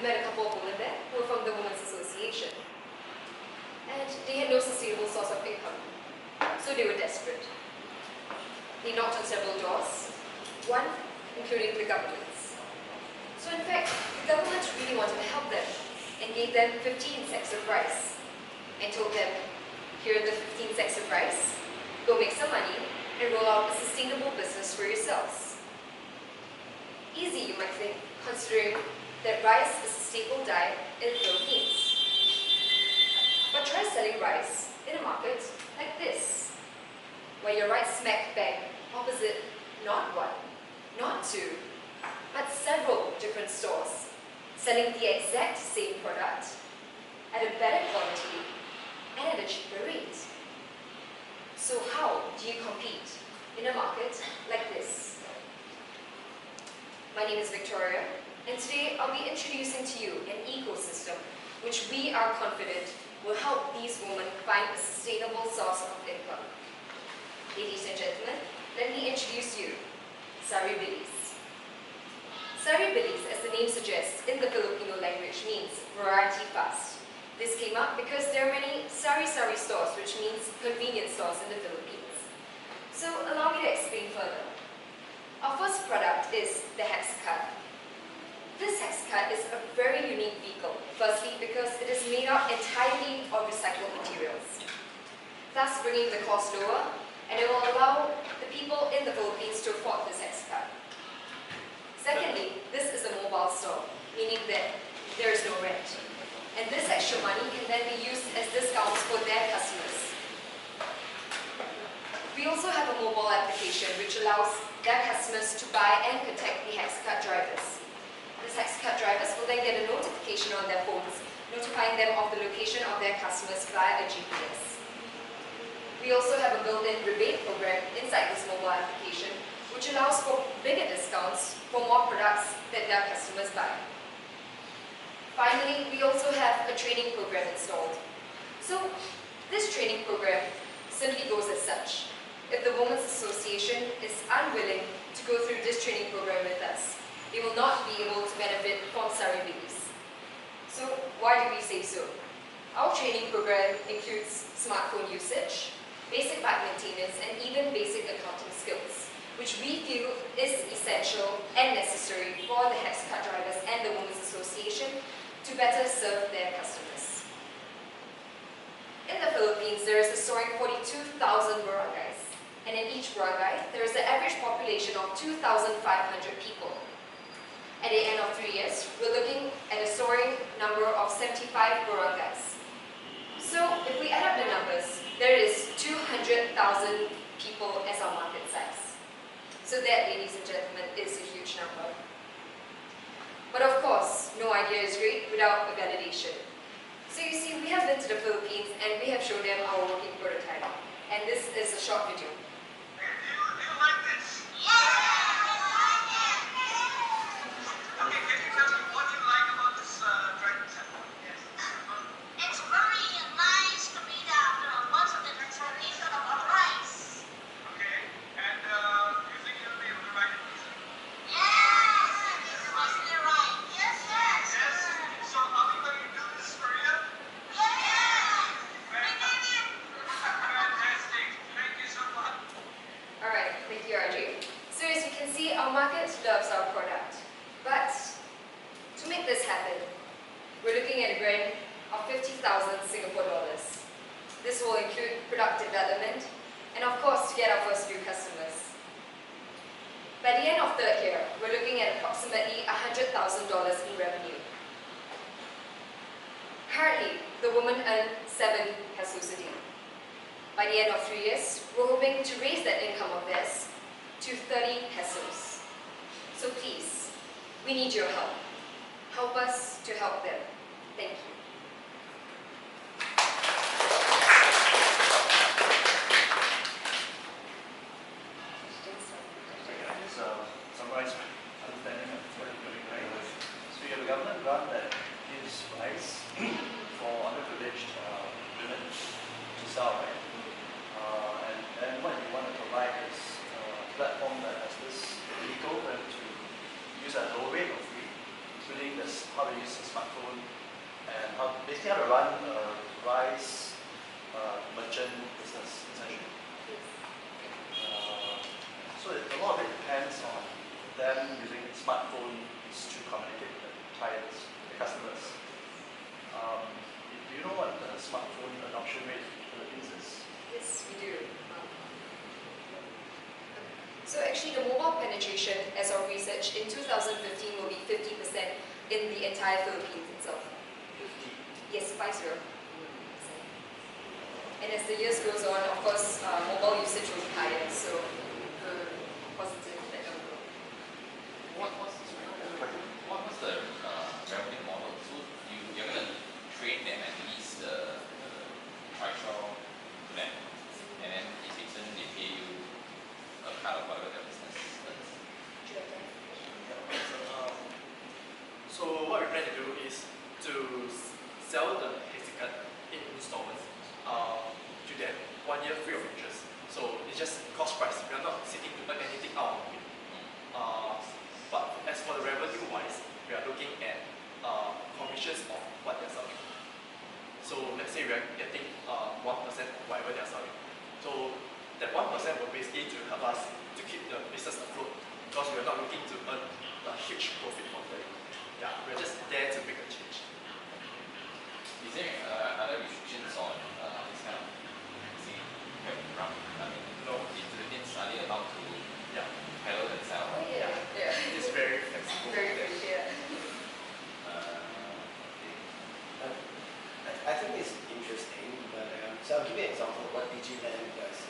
met a couple of women there who were from the Women's Association. And they had no sustainable source of income. So they were desperate. They knocked on several doors, one including the government's. So in fact, the government really wanted to help them and gave them 15 sacks of rice and told them, here are the 15 sacks of rice, go make some money and roll out a sustainable business for yourselves. Easy, you might think, considering that rice is a staple diet in the Philippines. But try selling rice in a market like this, where you're right smack bang opposite not one, not two, but several different stores selling the exact same product at a better quality and at a cheaper rate. So how do you compete in a market like this? My name is Victoria, and today I'll be introducing to you an ecosystem which we are confident will help these women find a sustainable source of income. Ladies and gentlemen, let me introduce you, Sari Bilis. Sari Bilis, as the name suggests, in the Filipino language means variety fast. This came up because there are many sari-sari stores, which means convenience stores in the Philippines. So allow me to explain further. Our first product is the hex cart. This hex cart is a very unique vehicle, firstly because it is made up entirely of recycled materials, thus bringing the cost lower, and it will allow the people in the Philippines to afford this hex cart. Secondly, this is a mobile store, meaning that there is no rent. And this extra money can then be used as discounts for their customers. We also have a mobile application which allows their customers to buy and contact the hex cart drivers. These hex cart drivers will then get a notification on their phones, notifying them of the location of their customers via a GPS. We also have a built-in rebate program inside this mobile application, which allows for bigger discounts for more products that their customers buy. Finally, we also have a training program installed. So, this training program simply goes as such. If the Women's Association is unwilling to go through this training program with us, they will not be able to benefit from Sari Bilis. So, why do we say so? Our training program includes smartphone usage, basic bike maintenance, and even basic accounting skills, which we feel is essential and necessary for the hex cart drivers and the Women's Association to better serve their customers. In the Philippines, there is a soaring 42,000 barangays, and in each barangay, there is an average population of 2,500 people. At the end of 3 years, we're looking at a soaring number of 75 barangays. So, if we add up the numbers, there is 200,000 people as our market size. So that, ladies and gentlemen, is a huge number. But of course, no idea is great without a validation. So you see, we have been to the Philippines and we have shown them our working prototype. And this is a short video. Do you like this? Yeah! Okay, can you tell me what you like about this training center? Yes. It's very nice to be the once of the transformation of our rice. Okay, and do you think you'll be able to ride it? Yes! It's mostly right. Yes, yes. Yes? So are we going to do this for real? Yeah! Fantastic. Thank you so much. Alright, thank you, RJ. So as you can see, our market loves our product. But to make this happen, we're looking at a grant of 50,000 Singapore dollars. This will include product development and of course to get our first few customers. By the end of third year, we're looking at approximately $100,000 in revenue. Currently, the women earn 7 pesos a day. By the end of 3 years, we're hoping to raise that income of theirs to 30 pesos. So please, we need your help. Help us to help them. Thank you. Summarize my understanding of what you're doing, right? So you have a government grant that gives rice for underprivileged women to sell, right? And then what you want to provide is a platform that has this vehicle for them to use at low rate or free, including this how to use the smartphone. basically how to run a rice merchant business, essentially. So a lot of it depends on them using smartphones to communicate with the clients, the customers. Do you know what the smartphone adoption rate in the Philippines is? Yes, we do. So actually the mobile penetration, as our research, in 2015 will be 50% in the entire Philippines itself. 50. Yes, 50%. And as the years goes on, of course, mobile usage will be higher, so positive that number. What was the revenue model? So you're going to train them and lease the trial to them, and then in return they pay you a cut of whatever their business earns. So what we plan to do is to sell the Hexicard in installments to them, 1 year free of interest. So it's just cost price. We are not seeking to earn anything out of it. But as for the revenue wise, we are looking at commissions of what they're selling. So let's say we are getting 1% of whatever they're selling. So that 1% will basically to help us to keep the business afloat, because we are not looking to earn a huge profit from them. Yeah, we're just there to make a change. Is there other restrictions on this kind of thing around? I mean, No. in Philippines, are they allowed to Yeah, peddle and sell? Oh yeah, yeah. it's very flexible. Very good, yeah. Okay. I think it's interesting, but so I'll give you an example of what DigiLand does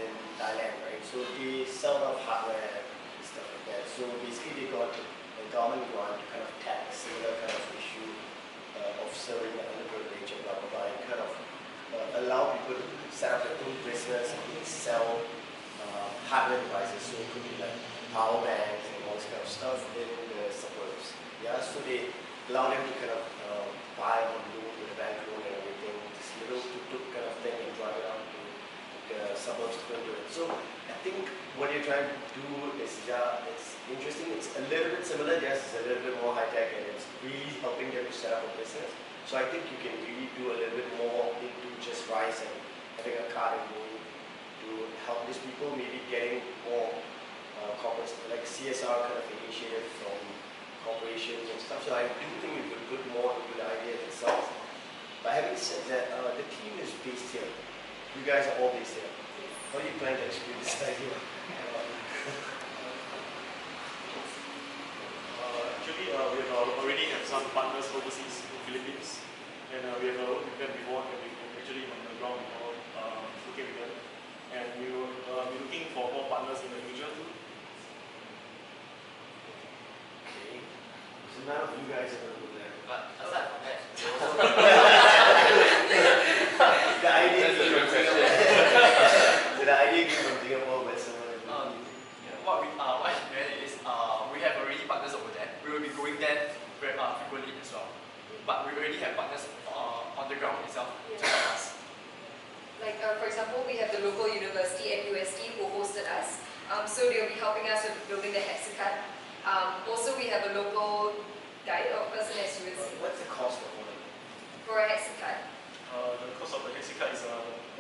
in Thailand, right? So they sell a lot of hardware and stuff like that. So basically they got a government grant to kind of tax similar kind of issue of serving the underprivileged and blah blah blah, and kind of allow people to set up their own business and sell hardware devices. So it could be like power banks and all this kind of stuff in the suburbs. Yeah, so they allow them to kind of buy on loan with a bank loan and everything, this little tuk-tuk kind of thing, and drive it out to the suburbs to go into it. So I think what you're trying to do is, yeah, it's interesting. It's a little bit similar, yes, it's a little bit more high-tech, and it's really helping them to set up a business. So I think you can really do a little bit more into just rice and having a card and going to help these people, maybe getting more corporates, like CSR kind of initiative from corporations and stuff. So I do think we could put more into the idea itself. But having said that, the team is based here. You guys are all based here. How do you plan to execute this idea? Actually, we have already have some partners overseas in the Philippines, and we have worked with them before, and we've been actually on the ground before working with them. And we will be looking for more partners in the future too. Okay. So none of you guys are going to go there. But aside from that, The idea that's a came real from question. Singapore. So the idea came from Singapore, where someone is What we meant is we have already partners over there. We will be going there very frequently as well. But we already have partners on the ground itself to help us. Like for example, we have the local university at UST who hosted us. So they'll be helping us with building the Hexicard. Also, we have a local guide or person at UST What's the cost of one of them? for a Hexicard. The cost of the Hexicard is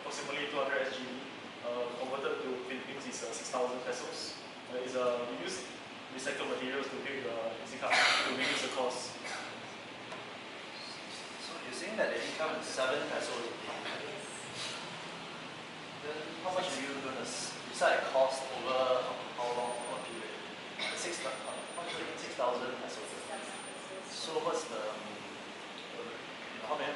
approximately 200 SGD. Converted to Philippines is 6,000 pesos. We use recycled materials to build the Hexicard to reduce the cost. So you're saying that the income is 7 pesos a day. Then how much are you going to decide cost over how long or period? 6,000 pesos. So what's the how many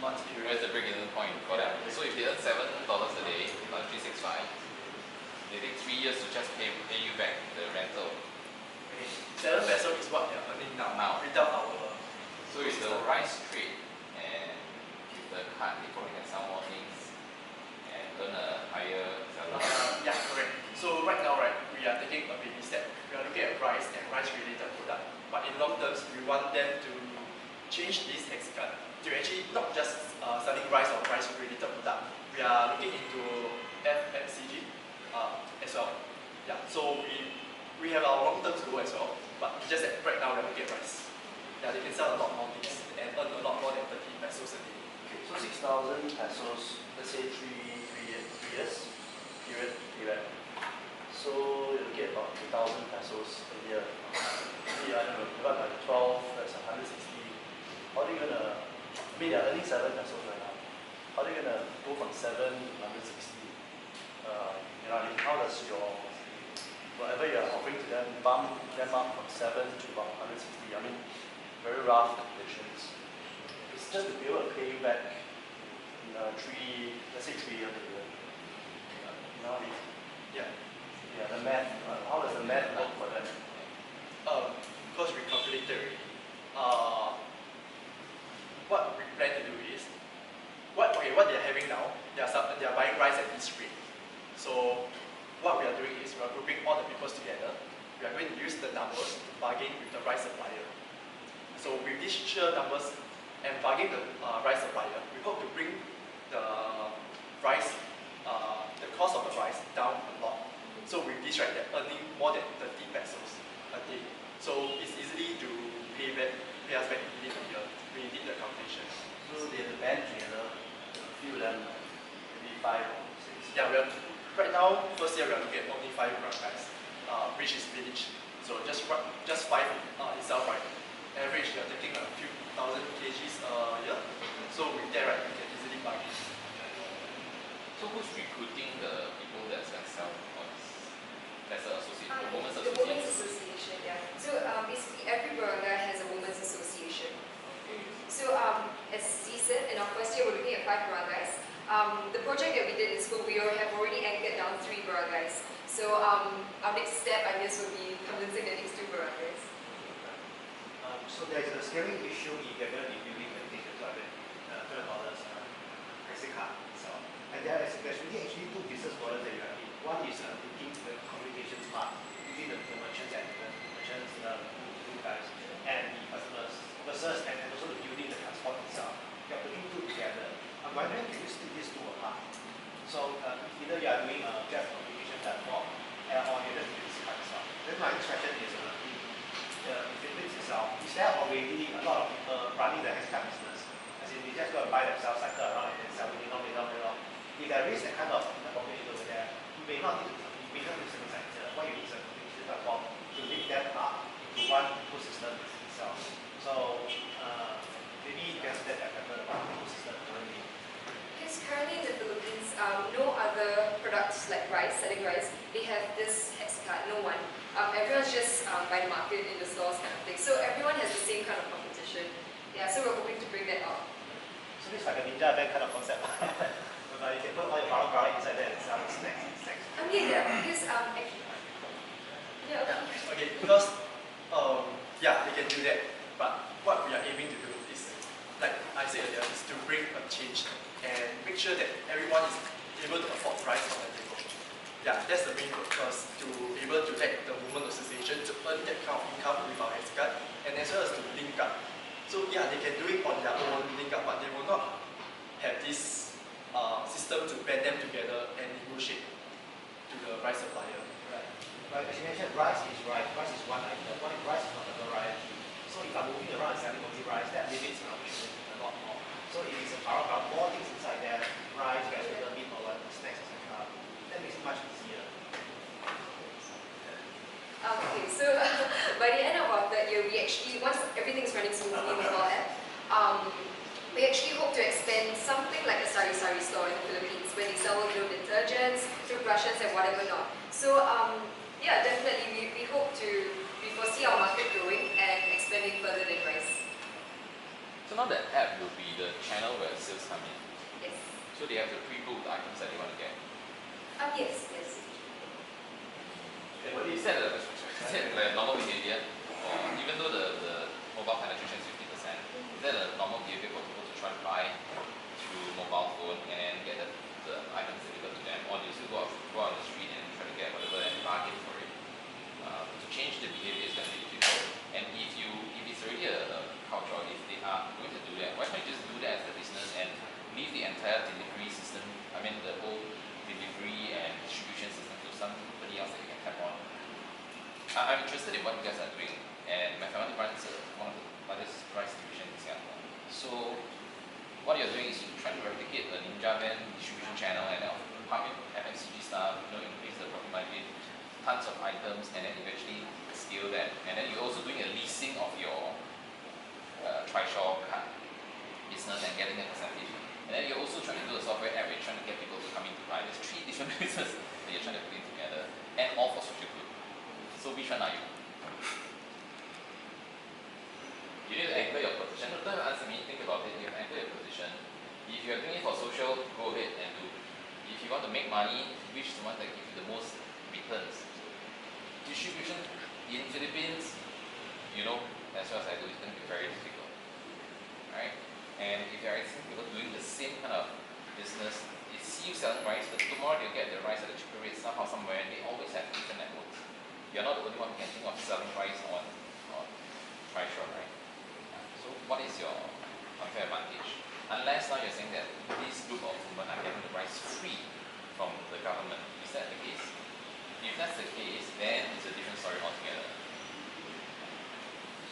months period? where's the break-even point for them? So if they earn $7 a day, 365, they take 3 years to just pay you back the rental. Okay. 7 pesos is what they are earning now. Without our So if the rice trade and with the card, they probably can sell more things and earn a higher salary. yeah, correct. So right now, right, we are taking a baby step. We are looking at rice and rice-related product. But in long terms, we want them to change this Hexicard to actually not just selling rice or rice-related product. We are looking into FMCG as well. Yeah. So we have our long-term goal as well. But just that right now we're looking at rice. Yeah, they can sell a lot more things and earn a lot more than 30 pesos pesos, let's say three years period payback. So you're looking at about 2,000 pesos a year. Maybe, I don't know, divide by 12, that's 160. How are you gonna, I mean, they're earning 7 pesos right now. How are you gonna go from 7 to 160? You know what I mean? How does your, whatever you're offering to them, bump them up from 7 to about 160? I mean, very rough calculations. It's just to be able to pay you back in let's say 3 years a year. You know what I mean? Yeah. Yeah, the math, how does the math work for them? Because we calculated already. What we plan to do is, what they're having now, they are buying rice at this rate. So what we are doing is we are grouping all the peoples together. We are going to use the numbers to bargain with the rice supplier. So with these sheer numbers and bargain the rice supplier, we hope to bring the rice, the cost of the rice down a lot. So with this, right, they're earning more than 30 pesos a day. So it's easily to pay us back within a year. We did the calculation. So they have to band together, a few of them, maybe 5 or 6. Yeah, right now, first year we are looking at only 5 barangays, which is village. So just 5 itself, right? Average, we are taking a few thousand kgs a year. So with that, right, we can easily bargain. So who's recruiting the people that's going to sell all this? That's the association, the women's The association. women's association, yeah. So basically every barangay has a women's association. Okay. So as he said, in our first year we're looking at 5 barangays. The project that we did is we have already anchored down 3 barangays. So our next step, I guess, will be convincing the next 2 barangays. So there's a scaling issue if you're going to be building $200 pricing card itself. And there's really actually 2 business models that you are in. One is taking the communications part between the merchants and the merchants, you guys, and the customers versus and also the building the transport itself. You're putting 2 together. I'm wondering if you split these 2 apart. So either you are doing a just communication platform or you're just doing this card itself. Then my next question is the Philippines itself, is there already a lot of people running the haircut business? As in, they just go and buy themselves, cycle around and then sell it on. If there is that kind of population over there, you may not need something like what you need is a communication platform to link them up into one ecosystem itself. So maybe you can split that better about the ecosystem currently. Because currently in the Philippines, no other products like rice, selling rice, they have this hex card, no one. Everyone's just by the market in the stores kind of thing. So everyone has the same kind of competition. Yeah, so we're hoping to bring that out. So it's like a ninja event kind of concept. But you can put all your barang inside there and sell snacks. Yeah, because Okay, because yeah, they can do that. But what we are aiming to do is, like I said earlier, is to bring a change and make sure that everyone is able to afford rice on the table. Yeah, that's the main purpose, to be able to let the women association to earn that kind of income with our card, and as well as to link up. So yeah, they can do it on their own link up, but they will not have this system to band them together and negotiate to the rice supplier. Right, as you mentioned, rice is rice. Rice is one item. Rice is not a variety. So if I'm moving around and selling only rice, that limits my option a lot more. So if it's a paragraph, more things inside there, rice, vegetable, meat, or snacks, etc., that makes it much easier. Okay, so by the end of our 3rd year, we actually, once everything's running smoothly with our app, we actually hope to expand something like a sari-sari store in the Philippines where they sell detergents, toothbrushes, and whatever not. So yeah, definitely we foresee our market growing and expanding further than rice. So now that app will be the channel where sales come in. Yes. So they have to pre-book the items that they want to get. Yes. Is that the normal behavior? Or even though the mobile penetration is 50%, is that a normal behavior for people to try to buy through mobile phone and get the items delivered to them? Or do you still go out on the street and try to get whatever and bargain for it? To change the behavior is going to be difficult. And if it's already a culture, or if they are going to do that, why can't you just do that as a business and leave the entire delivery system, I mean the whole delivery and distribution system to somebody else that you can tap on? I'm interested in what you guys are doing, and my family runs one of the largest rice distribution in Singapore. So what you're doing is you're trying to replicate a ninja business and getting a percentage. And then you're also trying to do a software app where you're trying to get people to come in to buy. There's 3 different businesses that you're trying to put in together, and all for social good. So which one are you? You need to anchor your position. Don't answer me, think about it. You have to anchor your position. If you're doing it for social, go ahead and do. If you want to make money, which is the one that gives you the most returns? Distribution in Philippines, you know, as well as I do, it's going to be very difficult. Right? And if you're seeing people doing the same kind of business, it's you selling rice, but tomorrow they'll get the rice at a cheaper rate somehow, somewhere, and they always have different networks. You're not the only one who can think of selling rice on Trishaw, right? So what is your unfair advantage? Unless now you're saying that this group of women are getting the rice free from the government. Is that the case? If that's the case, then it's a different story altogether.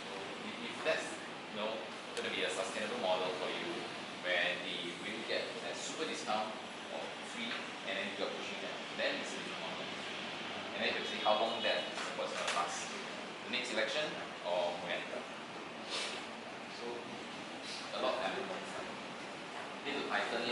So if that's going to be a sustainable model for you, where they will get a super discount or free, and then you're pushing them, then it's a different model. And then you see how long that support's going to last. The next election or when? So a lot of elements. Need to tighten